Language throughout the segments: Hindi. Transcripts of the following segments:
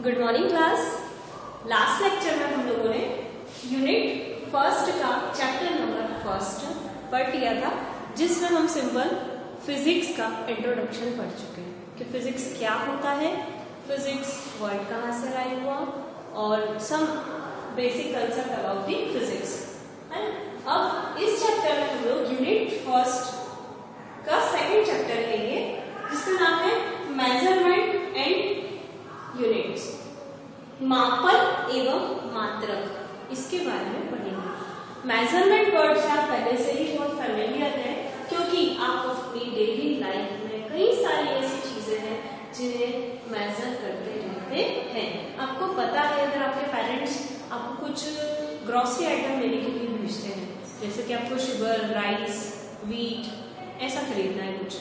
Good morning class. Last lecture में हम लोगों ने यूनिट फर्स्ट का चैप्टर नंबर फर्स्ट पढ़ लिया था, जिसमें हम सिंपल फिजिक्स का इंट्रोडक्शन पढ़ चुके हैं कि फिजिक्स क्या होता है, फिजिक्स वर्ड कहाँ से आया हुआ और some basic concept about the physics है। अब इस चैप्टर में हम लोग यूनिट फर्स्ट का सेकंड चैप्टर लेंगे, जिसका नाम है मेजरमेंट एंड यूनिट्स, मापन एवं मात्रक। इसके बारे में पढ़ेंगे। मेजरमेंट वर्ड से आप पहले से ही बहुत फेमिलियर है, क्योंकि आप अपनी डेली लाइफ में कई सारी ऐसी चीजें हैं जिन्हें मेजर करते रहते हैं। आपको पता है, अगर आपके पेरेंट्स आपको कुछ ग्रोसरी आइटम लेने के लिए भेजते हैं, जैसे कि आपको शुगर, राइस, वीट ऐसा खरीदना है कुछ,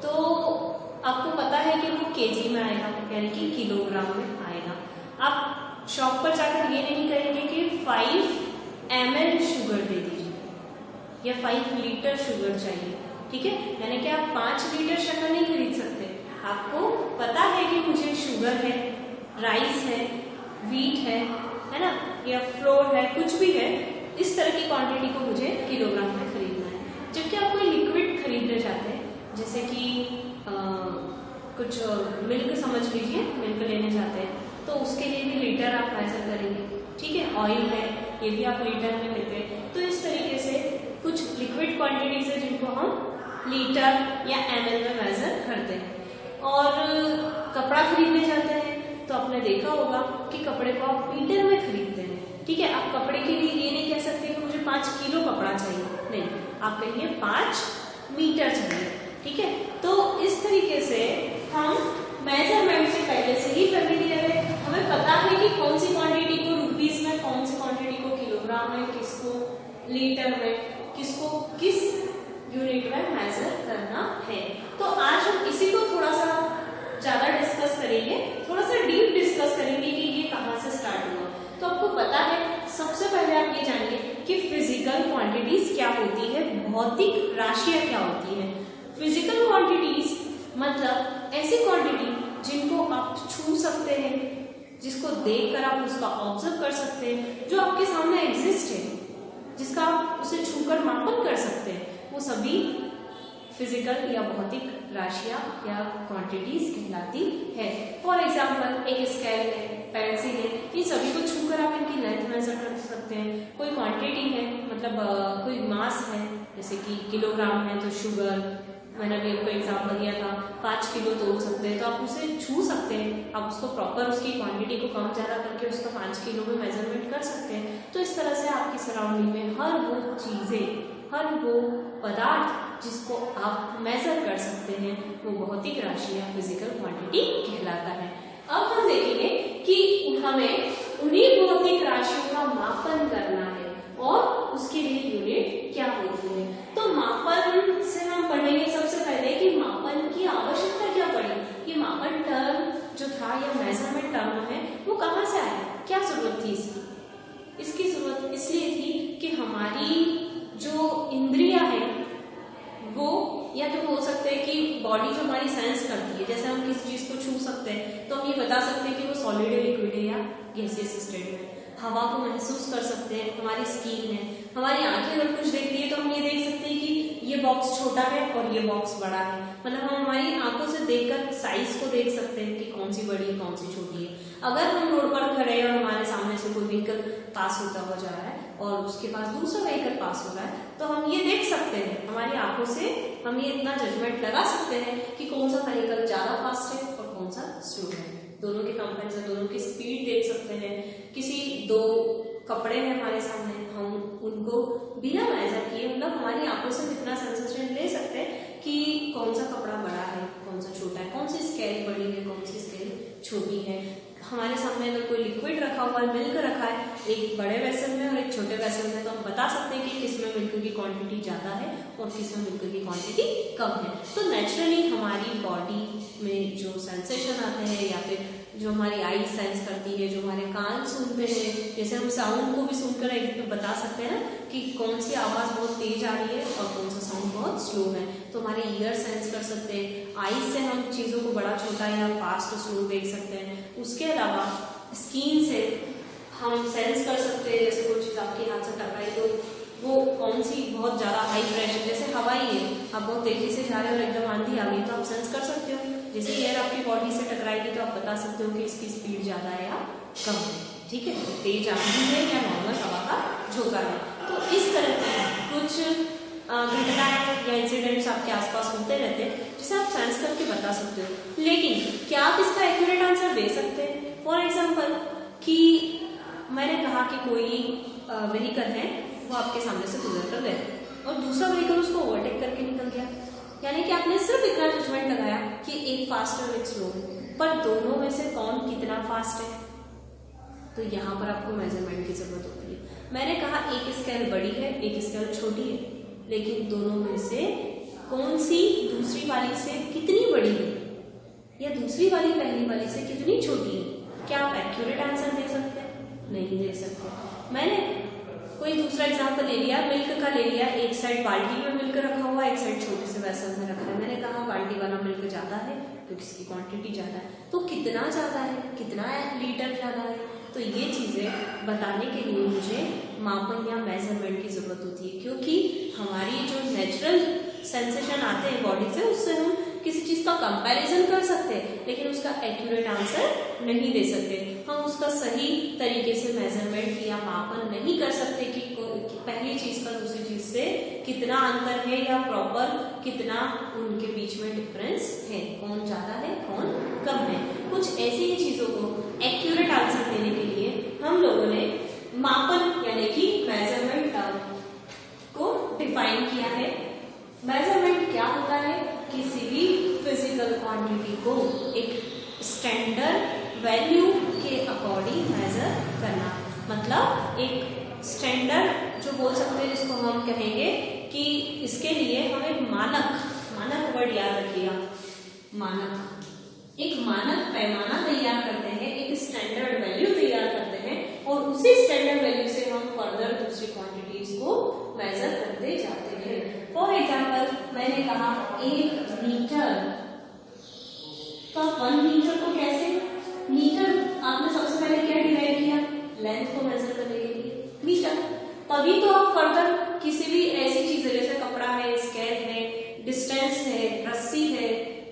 तो आपको पता है कि वो केजी में आएगा, यानी कि किलोग्राम में आएगा। आप शॉप पर जाकर ये नहीं कहेंगे कि 5 ml शुगर दे दीजिए या 5 लीटर शुगर चाहिए, ठीक है। यानी कि आप 5 लीटर शक्कर नहीं खरीद सकते। आपको पता है कि मुझे शुगर है, राइस है, वीट है ना, या फ्लोर है, कुछ भी है, इस तरह की क्वांटिटी को मुझे किलोग्राम में खरीदना है। जबकि आप कोई लिक्विड खरीदने जाते हैं, जैसे कि कुछ मिल्क समझ लीजिए, मिल्क लेने जाते हैं तो उसके लिए भी लीटर आप मेजर करेंगे, ठीक है। ऑयल है, ये भी आप लीटर में लेते हैं। तो इस तरीके से कुछ लिक्विड क्वांटिटीज है जिनको हम लीटर या ml में मेजर करते हैं। और कपड़ा खरीदने जाते हैं तो आपने देखा होगा कि कपड़े को आप मीटर में खरीदते हैं, ठीक है। आप कपड़े के लिए ये नहीं कह सकते कि मुझे 5 किलो कपड़ा चाहिए, नहीं, आप कहिए 5 मीटर चाहिए, ठीक है। तो इस तरीके से हम मेजरमेंट से पहले से ही फेमिलियर है, हमें पता है कि कौन सी क्वांटिटी को रुपीस में, कौन सी क्वांटिटी को किलोग्राम में, किसको लीटर में, किसको किस यूनिट में मेजर करना है। तो आज हम इसी को थोड़ा सा ज्यादा डिस्कस करेंगे, थोड़ा सा डीप डिस्कस करेंगे कि ये कहाँ से स्टार्ट हुआ। तो आपको पता है, सबसे पहले आप ये जानिए कि फिजिकल क्वांटिटीज क्या होती है, भौतिक राशियां क्या होती है। फिजिकल क्वांटिटीज मतलब ऐसी क्वांटिटी जिनको आप छू सकते हैं, जिसको देखकर आप उसका ऑब्जर्व कर सकते हैं, जो आपके सामने एग्जिस्ट है, जिसका आप उसे छूकर मापन कर सकते हैं, वो सभी फिजिकल या भौतिक राशियां या क्वांटिटीज कहलाती है। फॉर एग्जाम्पल, एक स्केल है, पेंसिल है, इन सभी को छूकर आप इनकी लेंथ मेजर कर सकते हैं। कोई क्वांटिटी है, मतलब कोई मास है, जैसे कि किलोग्राम है तो शुगर, मैंने अभी आपको एग्जाम्पल दिया था, 5 किलो तोल सकते हैं, तो आप उसे छू सकते हैं, आप उसको प्रॉपर उसकी क्वांटिटी को कम ज्यादा करके उसका 5 किलो में मेजरमेंट कर सकते हैं। तो इस तरह से आपकी सराउंडिंग में हर वो चीजें, हर वो पदार्थ जिसको आप मेजर कर सकते हैं, वो भौतिक राशि या फिजिकल क्वांटिटी कहलाता है। अब हम देखेंगे कि हमें उन्हीं भौतिक राशियों का मापन करना है और उसके लिए यूनिट क्या होती है। तो मापन से हम पढ़ेंगे सबसे पहले कि मापन की आवश्यकता क्या पड़ी। ये मापन टर्म जो था, या मेजरमेंट टर्म है, वो कहाँ से आया, क्या जरूरत थी इसकी। इसकी जरूरत इसलिए थी कि हमारी जो इंद्रियां है वो, या तो हो सकते हैं कि बॉडी जो हमारी सेंस करती है, जैसे हम किसी चीज को छू सकते हैं तो हम ये बता सकते हैं कि वो सॉलिड है, लिक्विड है या गैसियस स्टेट में। हवा को महसूस कर सकते हैं, हमारी स्किन है, हमारी आंखें अगर कुछ देखती है तो हम ये देख सकते हैं कि ये बॉक्स छोटा है और ये बॉक्स बड़ा है। मतलब हम हमारी आंखों से देखकर साइज को देख सकते हैं कि कौन सी बड़ी है, कौन सी छोटी है। अगर हम रोड पर खड़े हैं और हमारे सामने से कोई व्हीकल पास होता हुआ जा रहा है और उसके पास दूसरा व्हीकल पास हो रहा है, तो हम ये देख सकते हैं, हमारी आंखों से हम ये इतना जजमेंट लगा सकते हैं कि कौन सा व्हीकल ज्यादा फास्ट है और कौन सा स्लो है। दोनों के कंपैरिजन, दोनों की स्पीड देख सकते हैं। किसी 2 कपड़े हैं हमारे सामने, हम उनको बिना मेजर किए, मतलब हमारी आंखों से इतना सेंसेशन ले सकते हैं कि कौन सा कपड़ा बड़ा है, कौन सा छोटा है, कौन सी स्केल बड़ी है, कौन सी स्केल छोटी है। हमारे सामने अगर कोई लिक्विड रखा हुआ है, मिल्क रखा है, एक बड़े वेसल में और एक छोटे वेसल में, तो हम बता सकते हैं कि किसमें मिल्क की क्वांटिटी ज्यादा है और किसमें मिल्क की क्वांटिटी कम है। तो नेचुरली हमारी बॉडी में जो सेंसेशन आते हैं, या फिर जो हमारी आई सेंस करती है, जो हमारे कान सुनते हैं, जैसे हम साउंड को भी सुनकर एक बता सकते हैं कि कौन सी आवाज बहुत तेज आ रही है और कौन सा साउंड बहुत स्लो है, तो हमारे ईयर सेंस कर सकते हैं। आई से हम चीजों को बड़ा छोटा या फास्ट स्लो देख सकते हैं। उसके अलावा स्किन से हम सेंस कर सकते हैं, जैसे कोई चीज आपके हाथ से टकराई तो वो कौन सी बहुत ज्यादा हाई प्रेशर, जैसे हवा ही है, आप बहुत तेजी से जा रहे हो और एकदम आंधी आ गई तो आप सेंस कर सकते हो। जैसे एयर आपकी बॉडी से टकराएगी तो आप बता सकते हो कि इसकी स्पीड ज्यादा है या कम है, ठीक है, तेज आंधी है या नॉर्मल हवा का झोंका है। तो इस तरह के कुछ घटनाएं या इंसिडेंट्स आपके आसपास होते रहते हैं जिसे आप सेंस करके बता सकते हो। लेकिन क्या आप इसका एक्यूरेट आंसर दे सकते हैं? फॉर एग्जाम्पल कि मैंने कहा कि कोई व्हीकल है वो आपके सामने से गुजर कर गया और दूसरा व्हीकल उसको ओवरटेक करके निकल गया, यानी कि आपने सिर्फ इतना जजमेंट लगाया कि एक फास्ट और एक स्लो, पर दोनों में से कौन कितना फास्ट है, तो यहाँ पर आपको मेजरमेंट की जरूरत होती है। मैंने कहा एक स्केल बड़ी है एक स्केल छोटी है, लेकिन दोनों में से कौन सी दूसरी वाली से कितनी बड़ी है या दूसरी वाली पहली वाली से कितनी छोटी है, क्या आप एक्यूरेट आंसर दे सकते हैं? नहीं दे सकते। मैंने कोई दूसरा एग्जांपल ले लिया, मिल्क का ले लिया, एक साइड बाल्टी में मिल्क रखा हुआ, एक साइड छोटे से वेसल में रखा है। मैंने कहा बाल्टी वाला मिल्क ज्यादा है क्योंकि इसकी क्वांटिटी ज्यादा है, तो कितना ज्यादा है, कितना लीटर ज्यादा है, तो ये चीजें बताने के लिए मुझे मापन या मेजरमेंट की जरूरत होती है, क्योंकि हमारी जो नेचुरल सेंसेशन आते हैं बॉडी से उससे हम किसी चीज का कंपैरिजन कर सकते हैं, लेकिन उसका एक्यूरेट आंसर नहीं दे सकते। हम उसका सही तरीके से मेजरमेंट या मापन नहीं कर सकते कि पहली चीज का दूसरी चीज से कितना अंतर है या प्रॉपर कितना उनके बीच में डिफरेंस है, कौन ज्यादा है कौन कम है। कुछ ऐसी ही चीजों को एक्यूरेट आंसर देने के लिए हम लोगों ने मापन यानी कि मेजरमेंट टर्म को डिफाइन किया है। मेजरमेंट क्या होता है? किसी भी फिजिकल क्वांटिटी को एक स्टैंडर्ड वैल्यू के अकॉर्डिंग मेजर करना, मतलब एक स्टैंडर्ड जो बोल सकते हैं जिसको हम कहेंगे कि इसके लिए हम एक मानक वर्ड याद रखिएगा, एक मानक पैमाना तैयार करते हैं, एक स्टैंडर्ड वैल्यू तैयार करते हैं और उसी स्टैंडर्ड वैल्यू से हम फर्दर दूसरी क्वांटिटीज को मेजर करते जाते हैं। फॉर एग्जाम्पल मैंने कहा 1 मीटर, तो 1 मीटर को कैसे, मीटर आपने सबसे पहले क्या डिवाइड किया, लेंथ को मेजर करने के लिए मीटर, तभी तो आप फर्दर किसी भी ऐसी चीज जैसे कपड़ा है, स्केल है, डिस्टेंस है, रस्सी है,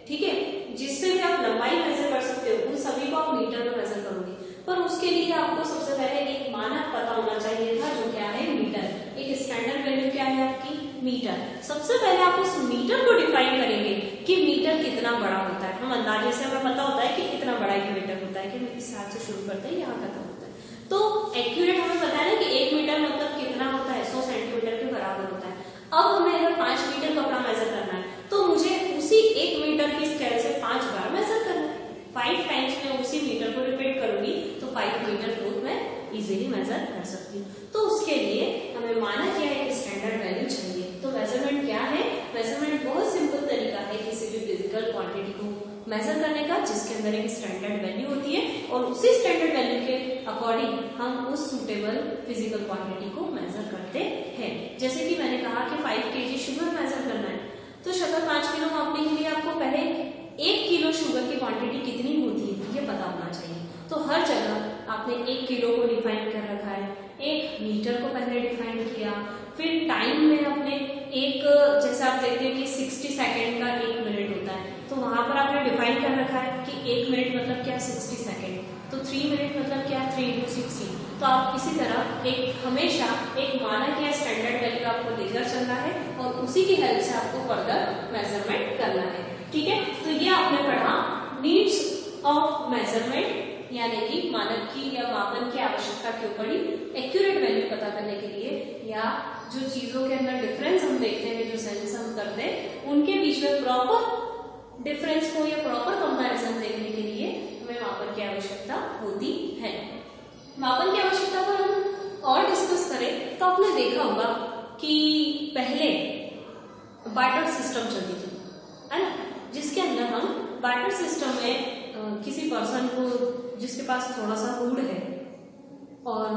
ठीक है, जिससे भी आप लंबाई मेजर कर सकते हो, उन सभी को आप मीटर में मेजर करोगे। पर उसके लिए आपको सबसे पहले एक मानक पता होना चाहिए था, जो क्या है मीटर, एक स्टैंडर्ड वैल्यू क्या है आपकी मीटर। सबसे पहले आप उस मीटर को डिफाइन करेंगे कि मीटर कितना बड़ा होता है। हम अंदाजे से हमें पता होता है कि कितना बड़ा एक मीटर होता है, कि इस हाथ से शुरू करते हैं यहाँ खत्म होता है, तो एक्यूरेट हमें पता है ना कि 1 मीटर मतलब कितना होता है, 100 सेंटीमीटर के बराबर होता है। अब हमें अगर 5 मीटर कपड़ा मेजर करना है तो मुझे उसी 1 मीटर की स्केल से 5 बार मेजर करना है, 5 टाइम्स में उसी मीटर को रिपीट करूंगी तो 5 मीटर ग्रोथ में इजीली मेजर कर सकती हूँ। तो उसके लिए हमें मानक या एक स्टैंडर्ड वैल्यू चाहिए। तो मेजरमेंट क्या है? मेजरमेंट बहुत सिंपल तरीका है किसी भी फिजिकल क्वांटिटी को मेजर करने का, जिसके अंदर एक स्टैंडर्ड वैल्यू होती है और उसी स्टैंडर्ड वैल्यू के अकॉर्डिंग हम उस सुटेबल फिजिकल क्वांटिटी को मेजर करते हैं। जैसे कि मैंने कहा कि 5 kg शुगर मेजर करना है, तो शक्कर 5 किलो मापने के लिए आपको पहले 1 किलो शुगर की क्वांटिटी कितनी होती है ये पता होना चाहिए। तो हर जगह आपने 1 किलो को डिफाइन कर रखा है, 1 मीटर को पहले डिफाइन किया, फिर टाइम में आपने एक, जैसे आप देखते हैं कि 60 सेकेंड का 1 मिनट होता है, तो वहां पर आपने डिफाइन कर रखा है कि 1 मिनट मतलब क्या 60 सेकेंड, तो 3 मिनट मतलब क्या 3 × 60। तो आप इसी तरह एक हमेशा एक मानक या स्टैंडर्ड वैल्यू आपको लेकर चलना है और उसी की हेल्प से आपको फर्दर मेजरमेंट करना है, ठीक है। तो ये आपने पढ़ा नीड्स ऑफ मेजरमेंट, यानी कि मानक की या मापन की आवश्यकता क्यों पड़ी, एक्यूरेट वैल्यू पता करने के लिए, या जो चीजों के अंदर डिफरेंस हम देखते हैं, जो सेंस हम करते हैं, उनके बीच में प्रॉपर डिफरेंस को या प्रॉपर कंपैरिजन देखने के लिए हमें मापन की आवश्यकता होती है। मापन की आवश्यकता पर हम और डिस्कस करें तो आपने देखा होगा कि पहले बार्टर सिस्टम चलती थी, है ना, जिसके अंदर हम बार्टर सिस्टम में किसी पर्सन को जिसके पास थोड़ा सा फूड है और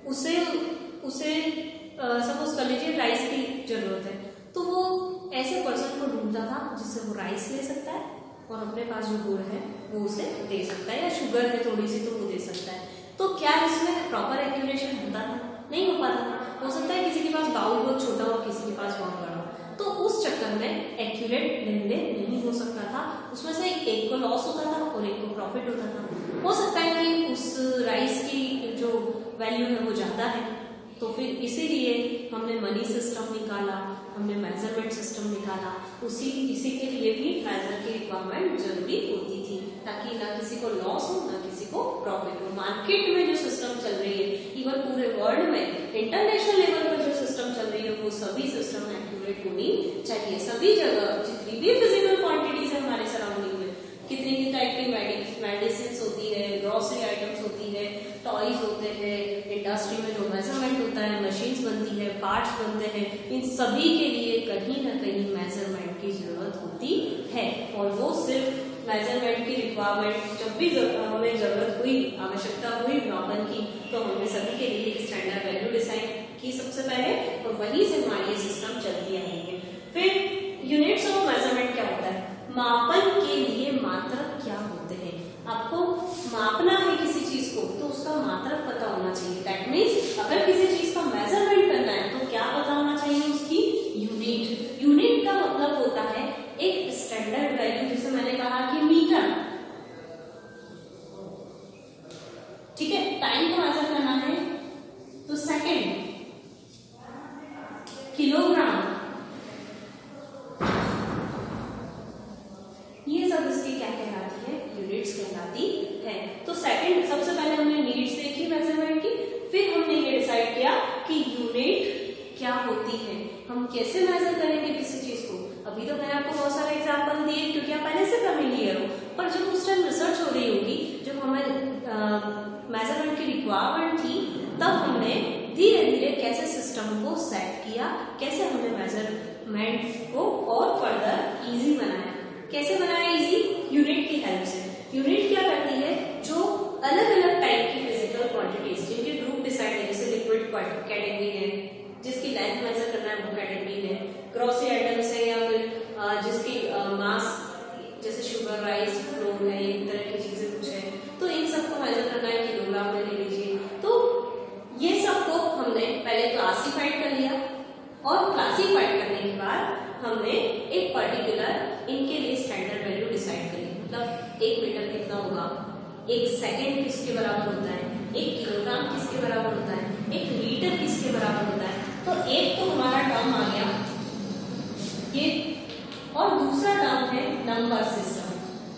उसे सपोज कर लीजिए राइस की जरूरत है, तो वो ऐसे पर्सन को ढूंढता था जिससे वो राइस ले सकता है और अपने पास जो गुड़ है वो उसे दे सकता है, या शुगर है थोड़ी सी तो वो दे सकता है। तो क्या इसमें प्रॉपर एक्यूरेशन होता था? नहीं हो पाता। हो सकता है किसी के पास बाउल बहुत छोटा हो, किसी के पास बहुत बड़ा हो, तो उस चक्कर में एक्यूरेट लेन देन नहीं हो सकता था। उसमें से एक को लॉस होता था और एक को प्रॉफिट होता था। हो सकता है कि उस राइस की जो वैल्यू है वो ज्यादा है, तो फिर इसीलिए हमने मनी सिस्टम निकाला, हमने मेजरमेंट सिस्टम निकाला। इसी के लिए भी मेजर की रिक्वायरमेंट जरूरी होती थी, ताकि ना किसी को लॉस हो ना किसी को प्रॉफिट हो। मार्केट में जो सिस्टम चल रही है, इवन पूरे वर्ल्ड में इंटरनेशनल लेवल पर जो सिस्टम चल रही है, वो सभी सिस्टम एक्यूरेट होनी चाहिए। सभी जगह जितनी भी फिजिकल क्वांटिटीज है हमारे सराउंडिंग में, कितनी भी टाइप की मेडिसिन होती है, ग्रोसरी आइटम्स होती है, टॉयज होते हैं, इंडस्ट्री में जो मेजरमेंट होता है, मशीन्स बनती है, पार्ट्स बनते हैं, इन सभी के लिए कहीं ना कहीं मेजरमेंट की जरूरत होती है। और वो सिर्फ मेजरमेंट की रिक्वायरमेंट जब भी हमें जरूरत हुई, आवश्यकता हुई मापन की, तो हमने सभी के लिए स्टैंडर्ड वैल्यू डिसाइड की सबसे पहले, और वहीं से हमारी ये सिस्टम चलती आई है। फिर यूनिट्स ऑफ मेजरमेंट क्या होता है? मापन के लिए मात्रक क्या होते हैं? आपको मापना है किसी चीज को तो उसका मात्रक पता होना चाहिए। दैट मीन्स अगर किसी चीज का मेजरमेंट करना है तो क्या पता होना चाहिए? उसकी यूनिट। यूनिट का मतलब होता है एक स्टैंडर्ड वैल्यू, जिसे मैंने कहा कि मीटर, ठीक है। टाइम को मेजर करना है तो सेकेंड, किलोग्राम, ये सब इसकी क्या कहलाती है? यूनिट्स कहलाती है। तो सेकंड, सबसे पहले हमने नीड्स देखी मेजरमेंट की, फिर हमने ये डिसाइड किया कि यूनिट क्या होती है, हम कैसे मेजर करेंगे किसी चीज को। अभी तो मैंने आपको बहुत सारे एग्जांपल दिए क्योंकि आप पहले से फेमिलियर हो, पर जब उस टाइम रिसर्च हो रही होगी, जब हमें मेजरमेंट की रिक्वायरमेंट थी, तब हमने धीरे धीरे कैसे सिस्टम को सेट किया, कैसे हमने मेजरमेंट को और फर्दर इजी बनाया। कैसे बनाया इजी? यूनिट की हेल्प से। यूनिट क्या करती है? जो अलग अलग टाइप की फिजिकल क्वांटिटीज, जिनके ग्रुप डिसाइड है, जैसे लिक्विड कैटेगरी है, जिसकी लेंथ मेजर करना है वो कैटेगरी है, ग्रोसरी आइटम्स है, या फिर जिसकी मास जैसे शुगर, राइस, फ्लोर है, इस तरह की चीजें कुछ है, तो इन सबको मेजर करना है किलोग्राम में ले लीजिए। तो ये सबको हमने पहले क्लासिफाइड कर लिया, और क्लासिफाइड करने के बाद हमने एक पर्टिकुलर इनके लिए स्टैंडर्ड वैल्यू डिसाइड कर ली। मतलब 1 मीटर कितना होगा, 1 सेकेंड किसके बराबर होता है, 1 किलोग्राम किसके बराबर होता है, 1 लीटर किसके बराबर होता है। तो एक तो हमारा टर्म आ गया ये, और दूसरा टर्म है नंबर सिस्टम।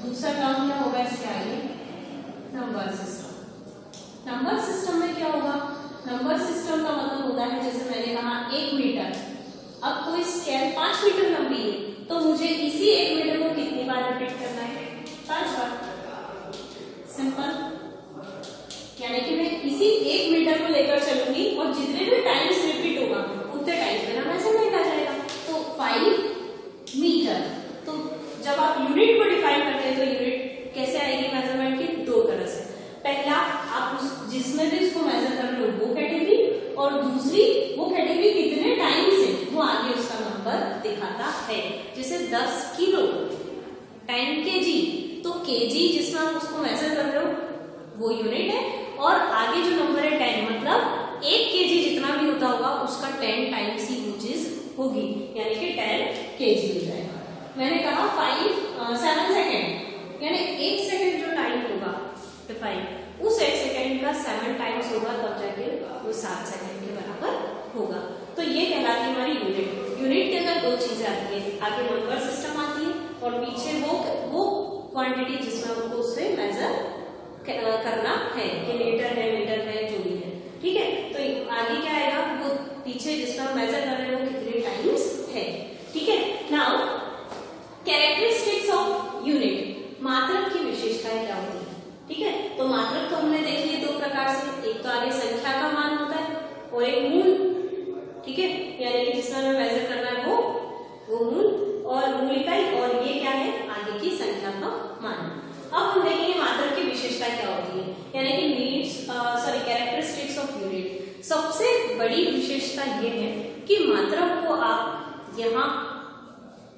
दूसरा टर्म क्या होगा इसके आगे? Number system. नंबर सिस्टम में क्या होगा? नंबर सिस्टम का मतलब होता है, जैसे मैंने कहा 1 मीटर, अब कोई स्केल 5 मीटर लंबी है, तो मुझे इसी 1 मीटर को कितनी बार रिपीट करना है? 5 बार। सिंपल। यानी कि मैं इसी 1 मीटर को लेकर चलूंगी, और जितने भी टाइम्स रिपीट होगा उतने टाइम्स मेरा मेजरमेंट आ जाएगा। तो 5 मीटर। तो जब आप यूनिट को डिफाइन करते हैं तो यूनिट कैसे आएगी मेजरमेंट की? 2 तरह से। पहला, आप जिसमें भी इसको मेजर कर रहे हो वो कैटेगरी, और दूसरी वो कैटेगरी कितने टाइम से, वो आगे उसका नंबर दिखाता है। जैसे 10 किलो, 10 केजी, तो केजी जिसमें आप उसको मेजर कर रहे हो वो यूनिट है, और आगे जो नंबर है 10, मतलब 1 केजी जितना भी होता होगा उसका 10 टाइम्स ही वो चीज होगी, यानी कि 10 केजी हो जाएगा। मैंने कहा 7 सेकेंड, यानी 1 सेकेंड जो टाइम होगा डिफाइन, उस 1 सेकेंड का 7 टाइम्स होगा, तब जाके वो 7 सेकेंड के बराबर होगा। तो ये कहलाती है हमारी यूनिट। यूनिट के अंदर 2 चीजें आती है, आगे नंबर सिस्टम आती है, और पीछे वो क्वांटिटी जिसमें हमको उससे मेजर करना है, कि लीटर है, मीटर है, जो भी है, ठीक है। तो आगे क्या आएगा? वो पीछे जिसमें हम मेजर कर रहे हैं वो कितने टाइम्स है, ठीक है। नाउ कैरेक्टरिस्टिक्स ऑफ यूनिट, मात्रक की विशेषताएं क्या होती है, ठीक है। तो मात्रक तो हमने देख लिए 2 प्रकार से, एक तो आगे संख्या का मान होता है, और एक मूल, ठीक है, यानी कि जिसमें हमें मेजर करना है वो मूल और मूल इकाई, और ये क्या है? आगे की संख्या का मान। अब हम देखेंगे मात्रक की विशेषता क्या होती है, यानी कि कैरेक्टरिस्टिक्स ऑफ यूनिट। सबसे बड़ी विशेषता ये है कि मात्रक को आप यहाँ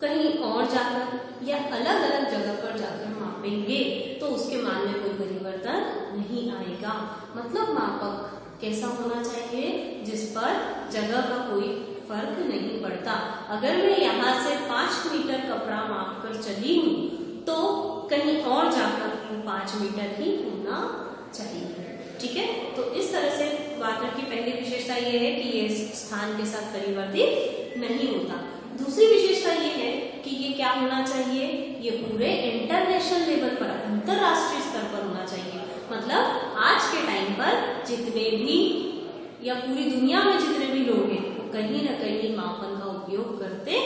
कहीं और जाकर या अलग अलग जगह पर जाकर मापेंगे तो उसके मान में कोई परिवर्तन नहीं आएगा। मतलब मापक कैसा होना चाहिए जिस पर जगह का कोई फर्क नहीं पड़ता। अगर मैं यहाँ से 5 मीटर कपड़ा माप कर चली हूँ तो कहीं और जाकर वो 5 मीटर ही होना चाहिए। ठीक है, तो इस तरह से मात्रक की पहली विशेषता ये है कि ये स्थान के साथ परिवर्तित नहीं होता। दूसरी विशेषता ये है कि ये क्या होना चाहिए, ये पूरे इंटरनेशनल लेवल पर, अंतरराष्ट्रीय स्तर पर होना चाहिए। मतलब आज के टाइम पर जितने भी या पूरी दुनिया में जितने भी लोग हैं वो कहीं ना कहीं मापन का उपयोग करते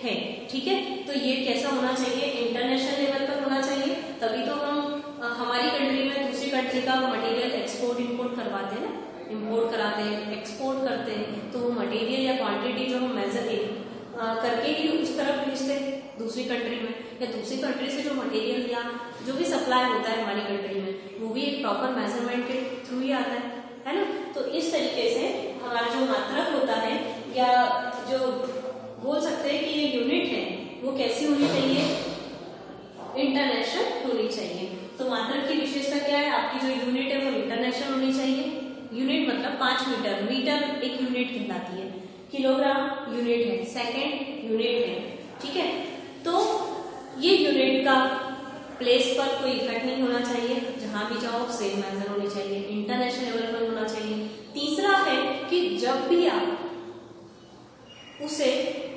हैं। ठीक है, तो ये कैसा होना चाहिए, इंटरनेशनल लेवल पर होना चाहिए। तभी तो हम हमारी कंट्री में दूसरी कंट्री का मटेरियल एक्सपोर्ट इंपोर्ट करवाते हैं ना, इंपोर्ट कराते हैं, एक्सपोर्ट करते हैं, तो वो मटेरियल या क्वांटिटी जो हम मेजर करके ही उस तरफ भेजते हैं दूसरी कंट्री में, या दूसरी कंट्री से जो मटेरियल या जो भी सप्लाई होता है हमारी कंट्री में वो भी एक प्रॉपर मेजरमेंट के थ्रू ही आता है ना। तो इस तरीके से हमारा जो मात्रक होता है या जो बोल सकते हैं कि ये यूनिट है वो कैसी होनी चाहिए, इंटरनेशनल होनी चाहिए। तो मात्रक की विशेषता क्या है, आपकी जो यूनिट है वो इंटरनेशनल होनी चाहिए। यूनिट मतलब 5 मीटर, मीटर एक यूनिट कहलाती है, किलोग्राम यूनिट है, सेकेंड यूनिट है। ठीक है, तो ये यूनिट का प्लेस पर कोई इफेक्ट नहीं होना चाहिए, जहां भी जाओ सेम मेजर होनी चाहिए, इंटरनेशनल लेवल पर होना चाहिए। तीसरा है कि जब भी आप उसे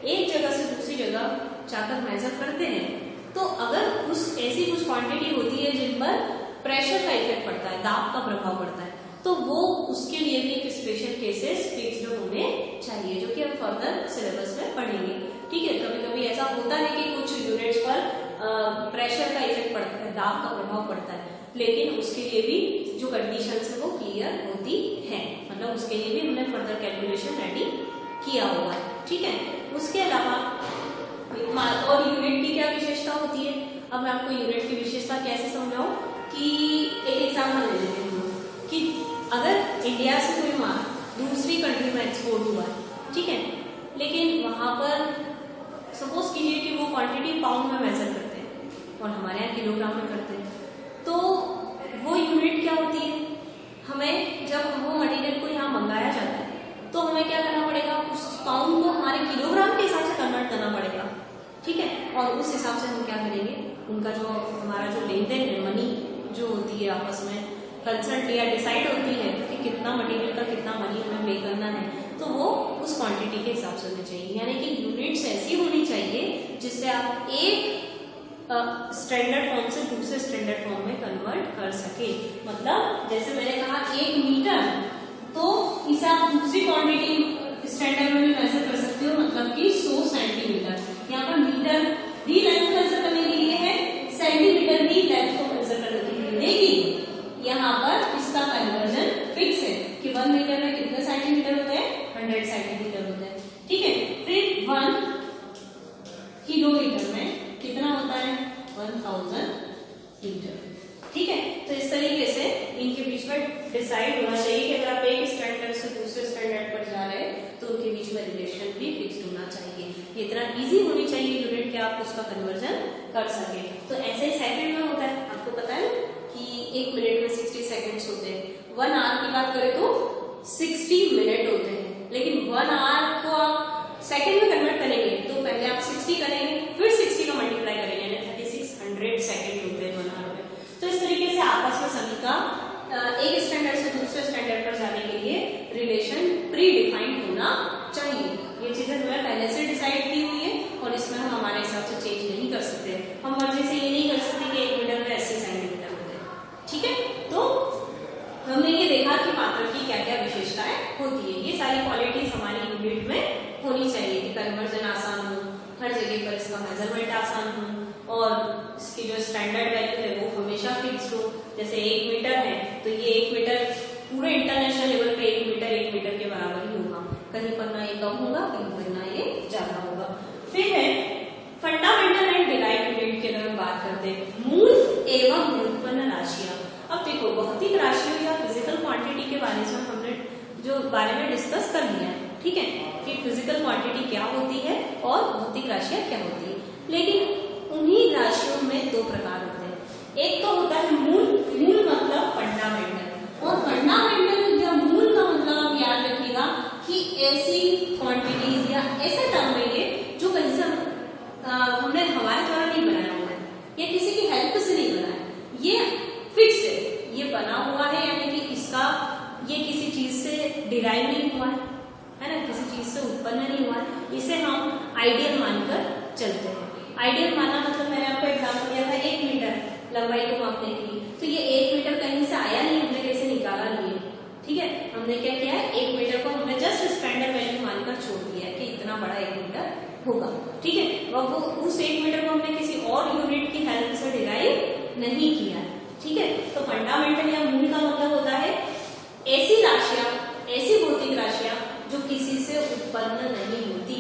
एक जगह से दूसरी जगह जाकर मेजर करते हैं तो अगर उस ऐसी कुछ क्वांटिटी होती है जिन पर प्रेशर का इफेक्ट पड़ता है, दाब का प्रभाव पड़ता है, तो वो उसके लिए भी एक स्पेशल केसेस फिक्स्ड होने चाहिए, जो कि हम फर्दर सिलेबस में पढ़ेंगे। ठीक है, कभी कभी ऐसा होता है कि कुछ यूनिट्स पर प्रेशर का इफेक्ट पड़ता है, दाब का प्रभाव पड़ता है, लेकिन उसके लिए भी जो कंडीशंस है वो क्लियर होती है। मतलब उसके लिए भी हमने फर्दर कैलकुलेशन रेडी किया होगा। ठीक है, उसके अलावा और यूनिट की क्या विशेषता होती है, अब मैं आपको यूनिट की विशेषता कैसे समझाऊं कि एक एग्जाम्पल ले लेते हैं कि अगर इंडिया से कोई माल दूसरी कंट्री में एक्सपोर्ट हुआ है, ठीक है, लेकिन वहां पर सपोज कीजिए कि वो क्वांटिटी पाउंड में मेजर करते हैं और हमारे यहाँ किलोग्राम में करते हैं, तो वो यूनिट क्या होती है, हमें जब वो मटेरियल को यहाँ मंगाया जाता है तो हमें क्या करना पड़ेगा, उस पाउंड को हमारे किलोग्राम के हिसाब से कन्वर्ट करना पड़ेगा। ठीक है, और उस हिसाब से हम क्या करेंगे, उनका जो हमारा जो लेन देन है, मनी जो होती है आपस में कंसल्ट या डिसाइड होती है कि कितना मटेरियल का कितना मनी हमें पे करना है, तो वो उस क्वांटिटी के हिसाब से होनी चाहिए। यानी कि यूनिट्स ऐसी होनी चाहिए जिससे आप एक स्टैंडर्ड फॉर्म से दूसरे स्टैंडर्ड फॉर्म में कन्वर्ट कर सके। मतलब जैसे मैंने कहा 1 मीटर, तो इसे आप दूसरी क्वांटिटी स्टैंडर्ड में भी मेजर कर सकते हो, मतलब कि 100 सेंटीमीटर। यहाँ पर मीटर भी लेंथ मेजर करने के लिए है, सेंटीमीटर भी लेंथ को मेजर करने के लिए, लेकिन यहाँ पर इसका कन्वर्जन फिक्स है कि 1 मीटर में कितने सेंटीमीटर होते हैं, 100 सेंटीमीटर होते हैं। ठीक है, फिर 1 किलोमीटर में कितना होता है, 1000 मीटर। ठीक है, तो इस तरीके से इनके बीच में डिसाइड होना चाहिए कि अगर आप एक स्टैंडर्ड से दूसरे स्टैंडर्ड पर जा रहे हैं तो उनके बीच में रिलेशन भी फिक्स होना चाहिए। ये इतना इजी होनी चाहिए यूनिट कि आप उसका कन्वर्जन कर सके। तो ऐसे ही सेकंड में होता है, आपको पता है कि 1 मिनट में 60 सेकंड्स होते हैं। 1 आवर की बात करें तो 60 मिनट होते हैं, लेकिन 1 आवर को आप सेकंड में कन्वर्ट करेंगे तो पहले आप 60 करेंगे, फिर 60 का मल्टीप्लाई करेंगे, यानी 3600 सेकंड होते हैं 1 आवर में। तो इस तरीके से आपस में सभी का एक स्टैंडर्ड से दूसरे स्टैंडर्ड पर जाने के लिए रिलेशन प्री डिफाइंड होना चाहिए। ये चीजें हमें पहले से डिसाइड की हुई है और इसमें हम हमारे हिसाब से चेंज नहीं कर सकते। हम मर्जी से ये नहीं कर सकते कि 1 मीटर में 80 सेंटीमीटर होते हैं। ठीक है, तो हमने ये देखा कि मात्रक की क्या क्या विशेषताएं होती है। ये सारी क्वालिटीज हमारी यूनिट में होनी चाहिए कि कन्वर्जन आसान हो, हर जगह पर इसका मेजरमेंट आसान हो और इसकी जो स्टैंडर्ड वैल्यू है वो हमेशा फिक्स हो। जैसे 1 मीटर है तो ये 1 मीटर पूरे इंटरनेशनल लेवल पे 1 मीटर के बराबर ही होगा, कहीं पर ना ये कम होगा, कहीं पर ना ये ज्यादा होगा। फिर है फंडामेंटल एंड डिराइव्ड यूनिट की अगर हम बात करते हैं, मूल एवं व्युत्पन्न राशियां। अब देखो भौतिक राशियों या फिजिकल क्वांटिटी के बारे में हमने जो बारे में डिस्कस कर लिया है, ठीक है, कि फिजिकल क्वांटिटी क्या होती है और भौतिक राशियां क्या होती है। लेकिन उन्हीं राशियों में दो प्रकार होते हैं। एक तो होता है मूल, मूल मतलब फंडामेंटल, और फंडामेंटल या मूल का मतलब आप याद रखिएगा कि ऐसी क्वांटिटीज या ऐसे टर्म है ये जो कहीं से हमने हमारे द्वारा नहीं बनाया हुआ है या किसी की हेल्प से नहीं बना है, ये फिक्स है, ये बना हुआ है, यानी कि इसका ये किसी चीज से डिराइव नहीं हुआ है ना, किसी चीज से उत्पन्न नहीं हुआ है, इसे हम आइडियल मानकर चलते हैं। आइडियल माना मतलब मैंने आपको एग्जाम्पल दिया था 1 मीटर लंबाई को मापने के लिए, तो ये 1 मीटर कहीं से आया नहीं, हमने कैसे निकाला नहीं है, ठीक है। हमने क्या किया है, 1 मीटर को हमने जस्ट स्टैंडर्ड वैल्यू मानकर छोड़ दिया है कि इतना बड़ा 1 मीटर होगा, ठीक है। और वो उस 1 मीटर को हमने किसी और यूनिट की हेल्प से डिराइव नहीं किया है, ठीक है। तो फंडामेंटल या मूल का मतलब होता है ऐसी राशियां, ऐसी भौतिक राशियां जो किसी से उत्पन्न नहीं होती,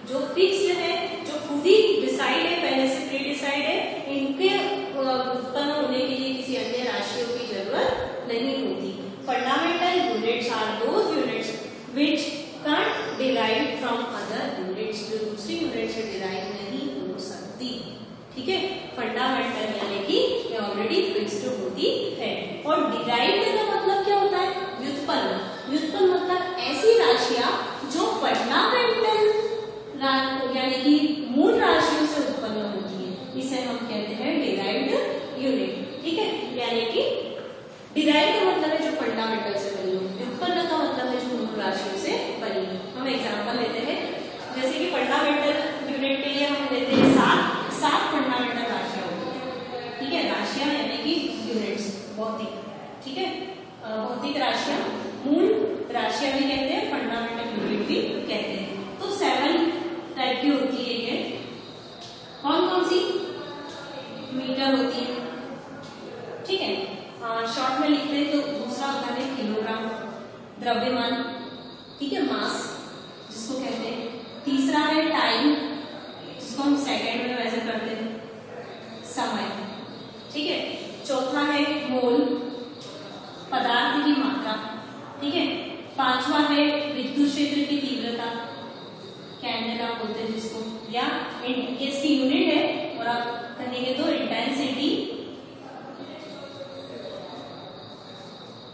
जो फिक्स्ड है, जो खुद ही डिसाइड है, पहले से प्री डिसाइड है, इनके उत्पन्न होने के लिए किसी अन्य राशियों की जरूरत नहीं होती। Fundamental units are those units which can't derive from other units, जो दूसरी यूनिट से डिराइव नहीं हो सकती, ठीक है। फंडामेंटल यानी कि ये ऑलरेडी फिक्स्ड होती है। और डिराइव्ड का मतलब क्या होता है, व्युत्पन्न। व्युत्पन्न मतलब ऐसी राशियां जो फंडामेंटल यानी कि मूल राशियों से उत्पन्न होती है, इसे हम कहते हैं डिराइव्ड यूनिट, ठीक है। यानी कि डिराइव का मतलब है जो फंडामेंटल से बनी हो, व्युत्पन्न का मतलब है जो मूल राशियों से बनी हो। हम एग्जांपल लेते हैं, जैसे कि फंडामेंटल यूनिट के लिए हम लेते हैं 7 फंडामेंटल राशियां होती है, ठीक है। राशियां यानी कि यूनिट्स, भौतिक, ठीक है। भौतिक राशियां मूल राशियां भी कहते हैं, फंडामेंटल यूनिट भी कहते हैं। तो 7 टाइप की होती है ये, कौन कौन सी, मीटर होती है, ठीक है। शॉर्ट में लिखते हैं तो दूसरा होता है किलोग्राम, द्रव्यमान, ठीक है, मास जिसको कहते हैं। तीसरा है टाइम, जिसको हम सेकंड में मेजर करते हैं, समय, ठीक है। चौथा है मोल, पदार्थ की मात्रा, ठीक है। पांचवा है विद्युत क्षेत्र की तीव्रता, कैंडेला बोलते हैं जिसको, या इसकी यूनिट है और आप कहेंगे तो इंटेंसिटी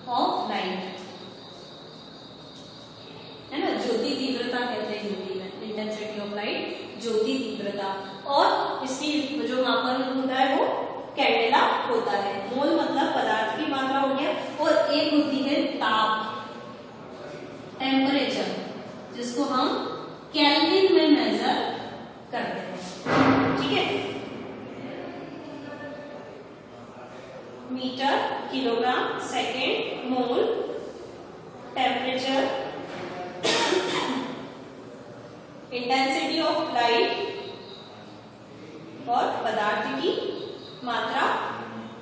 ऑफ लाइट, है ना, ज्योति तीव्रता कहते हैं हिंदी में, इंटेंसिटी ऑफ लाइट, ज्योति तीव्रता। और इसकी जो मापन होता है वो कैंडेला होता है। मोल मतलब पदार्थ की मात्रा हो गया, और एक होती है ताप, टेम्परेचर, जिसको हम केल्विन में मेजर करते हैं, ठीक है। Metre, kilogram, second, mole, temperature, intensity of light और पदार्थ की मात्रा,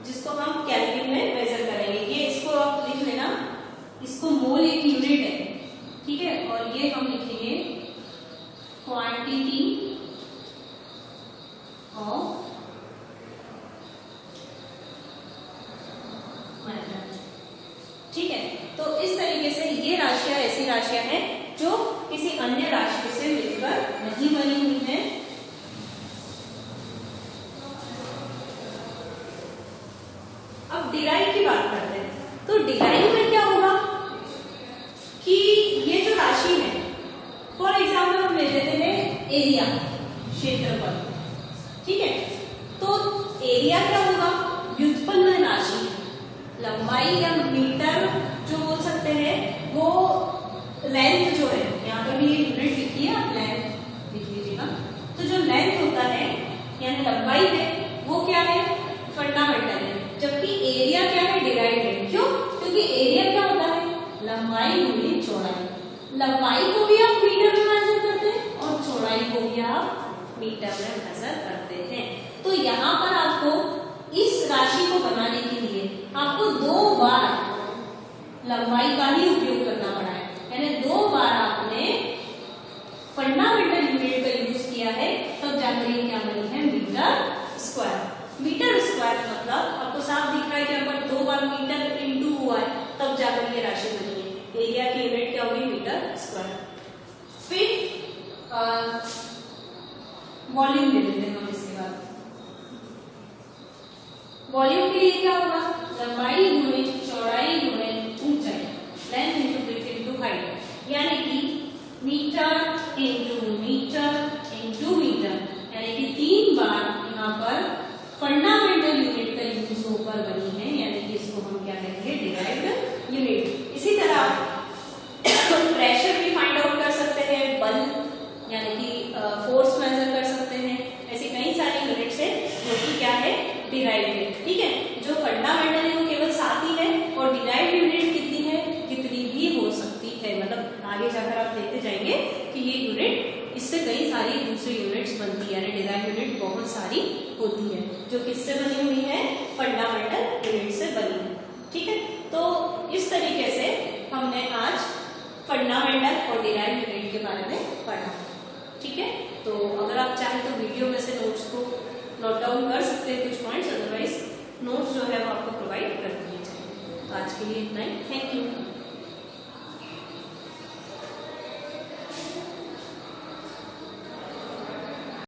जिसको हम केल्विन में मेजर करेंगे। ये इसको आप लिख लेना, इसको मोल एक यूनिट है, ठीक है। और ये हम लिखेंगे क्वांटिटी ऑफ मैटर, ठीक है। तो इस तरीके से ये राशियां ऐसी राशियां हैं जो किसी अन्य राशि से मिलकर नहीं बनी हुई हैं। अब डिराइव की बात करते हैं, तो डिराइव में क्या होगा कि ये जो राशि है, फॉर एग्जाम्पल हम ले लेते हैं एरिया, क्षेत्रफल, ठीक है। तो एरिया क्या होगा, व्युत्पन्न राशि, लंबाई या मीटर जो बोल सकते हैं, वो लेंथ जो है, यहाँ पर भी यूनिट लिखी है, आप लेंथ लिख लीजिएगा। तो जो लेंथ होता है यानी लंबाई है, वो क्या है, फंडामेंटल है, जबकि एरिया क्या है, डिराइव है। क्यों, क्योंकि एरिया क्या होता है, लंबाई गुणी चौड़ाई। लंबाई को भी आप मीटर में मेजर करते हैं और चौड़ाई को भी आप मीटर में मेजर करते हैं। तो यहाँ पर आपको इस राशि को बनाने के लिए आपको 2 बार लंबाई का ही उपयोग करना पड़ा है, यानी 2 बार आपने फंडामेंटल यूनिट का यूज किया है, तब जाकर ये क्या बनी है, मीटर स्क्वायर। मीटर स्क्वायर मतलब आपको साफ दिख रहा है कि यहाँ पर 2 बार मीटर इंटू हुआ है, तब जाकर ये राशि बनी है। एरिया की यूनिट क्या होगी, मीटर स्क्वायर। फिर वॉल्यूम ले लेते हैं हम इसके, वॉल्यूम के लिए क्या होगा, लंबाई गुणे चौड़ाई गुणे ऊंचाई, length into breadth into height, यानी कि metre into metre into metre, यानी कि 3 बार यहाँ पर फंडामेंटल यूनिट का यूज होकर बनी है, यानी कि इसको हम क्या कहेंगे, डिराइव्ड यूनिट। इसी तरह प्रेशर भी फाइंड आउट कर सकते हैं, बल यानी कि फोर्स मेजर कर सकते हैं, ऐसी कई सारी यूनिट्स है जो कि क्या है, डिराइव्ड है। ठीक है, जो फंडामेंटल है वो केवल 7 ही है और डिराइव्ड यूनिट कितनी है, कितनी भी हो सकती है, मतलब आगे जाकर आप देखते जाएंगे कि ये यूनिट, इससे कई सारी दूसरी यूनिट्स बनती है, यानी डिराइव्ड यूनिट बहुत सारी होती है जो किससे बनी हुई है, फंडामेंटल यूनिट से बनी है। ठीक है, तो इस तरीके से हमने आज फंडामेंटल और डिराइव्ड यूनिट के बारे में पढ़ा। ठीक है, तो अगर आप चाहें तो वीडियो में से नोट्स को नोट डाउन कर सकते हैं कुछ पॉइंट्स, अदरवाइज नोट्स जो है वो आपको प्रोवाइड कर दिए जाएंगे। तो आज के लिए इतना ही, थैंक यू।